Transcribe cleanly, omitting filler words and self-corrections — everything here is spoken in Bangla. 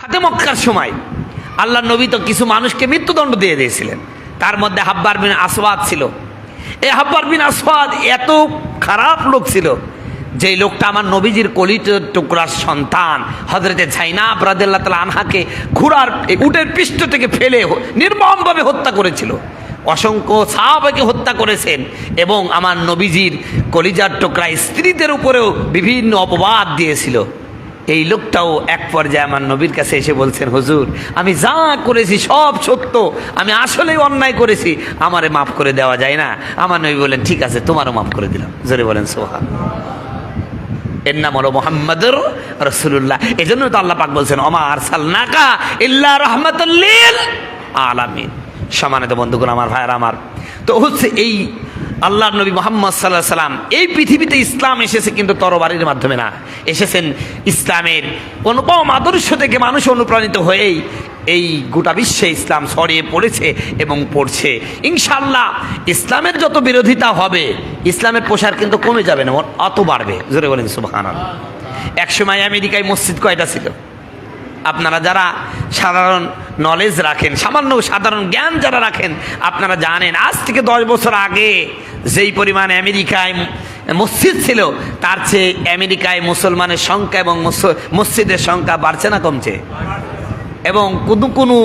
ফাতে মক্কার সময় আল্লাহ নবী তো কিছু মানুষকে মৃত্যুদণ্ড দিয়ে দিয়েছিলেন। তার মধ্যে হাব্বার বিন আসওয়াদ ছিল। এই হাব্বার বিন আসওয়াদ এত খারাপ লোক ছিল, যেই লোকটা আমার নবীজির কলিত টুকরার সন্তান হযরতে যায়নাব রাদিয়াল্লাহু তাআলা আনহাকে ঘোড়ার উটের পৃষ্ঠ থেকে ফেলে নির্মমভাবে হত্যা করেছিল। অসংখ্য সাহাবাকে হত্যা করেছেন এবং আমার নবীজির কলিজার টুকরা স্ত্রীদের উপরেও বিভিন্ন অপবাদ দিয়েছিল। এই লোকটাও এক পর্যায়ে আমার নবীর কাছে এসে বলছেন, হুজুর আমি যা করেছি সব সত্য, আমি আসলেই অন্যায় করেছি, আমারে মাফ করে দেওয়া যায় না? আমার নবী বলেন, ঠিক আছে, তোমারও মাফ করে দিলাম। জোরে বলেন সুবহানাল্লাহ। এর নাম হলো মুহাম্মাদুর রাসূলুল্লাহ। এজন্য তো আল্লাহ পাক বলছেন, ওমা আরসালনাকা ইল্লা রাহমাতাল লিল আলামিন। সম্মানিত বন্ধুগণ, আমার ভাইয়েরা আমার, তো হচ্ছে এই আল্লাহর নবী মুহাম্মদ সাল্লাল্লাহু আলাইহি সাল্লাম, এই পৃথিবীতে ইসলাম এসেছে কিন্তু তরবারির মাধ্যমে না, এসেছেন ইসলামের অনুপম আদর্শ থেকে মানুষ অনুপ্রাণিত হয়েই এই গোটা বিশ্বে ইসলাম ছড়িয়ে পড়েছে এবং পড়ছে। ইনশাআল্লাহ ইসলামের যত বিরোধিতা হবে, ইসলামের প্রসার কিন্তু কমে যাবে না, অত বাড়বে। জোরে বলেন সুবহানাল্লাহ। একসময় আমেরিকায় মসজিদ কয়টা ছিল? আপনারা যারা সাধারণ নলেজ রাখেন, সামান্য সাধারণ জ্ঞান যারা রাখেন, আপনারা জানেন আজ থেকে 10 বছর আগে যেই পরিমাণ আমেরিকায় মসজিদ ছিল, তার চেয়ে আমেরিকায় মুসলমানের সংখ্যা এবং মসজিদের সংখ্যা বাড়ছে না কমছে? এবং কোনো